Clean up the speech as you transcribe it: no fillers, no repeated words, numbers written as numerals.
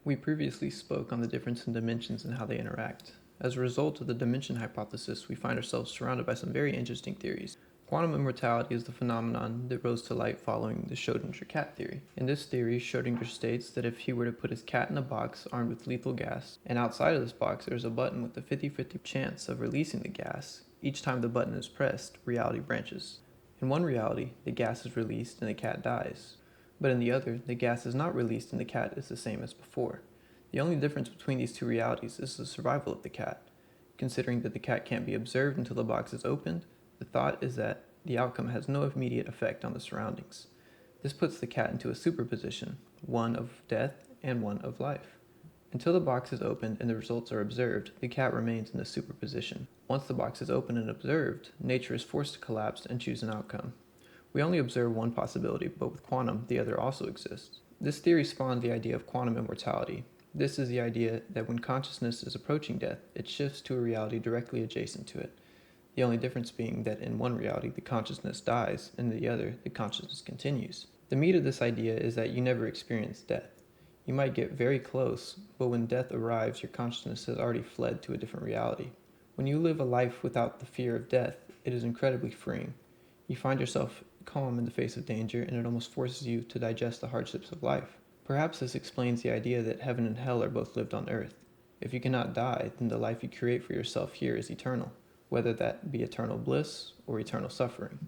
We previously spoke on the difference in dimensions and how they interact. As a result of the dimension hypothesis, we find ourselves surrounded by some very interesting theories. Quantum immortality is the phenomenon that rose to light following the Schrödinger cat theory. In this theory, Schrödinger states that if he were to put his cat in a box armed with lethal gas, and outside of this box there's a button with a 50-50 chance of releasing the gas, each time the button is pressed, reality branches. In one reality, the gas is released and the cat dies. But in the other, the gas is not released and the cat is the same as before. The only difference between these two realities is the survival of the cat. Considering that the cat can't be observed until the box is opened, the thought is that the outcome has no immediate effect on the surroundings. This puts the cat into a superposition, one of death and one of life. Until the box is opened and the results are observed, the cat remains in the superposition. Once the box is opened and observed, nature is forced to collapse and choose an outcome. We only observe one possibility, but with quantum, the other also exists. This theory spawned the idea of quantum immortality. This is the idea that when consciousness is approaching death, it shifts to a reality directly adjacent to it. The only difference being that in one reality, the consciousness dies, and in the other, the consciousness continues. The meat of this idea is that you never experience death. You might get very close, but when death arrives, your consciousness has already fled to a different reality. When you live a life without the fear of death, it is incredibly freeing. You find yourself calm in the face of danger, and it almost forces you to digest the hardships of life. Perhaps this explains the idea that heaven and hell are both lived on earth. If you cannot die, then the life you create for yourself here is eternal, whether that be eternal bliss or eternal suffering.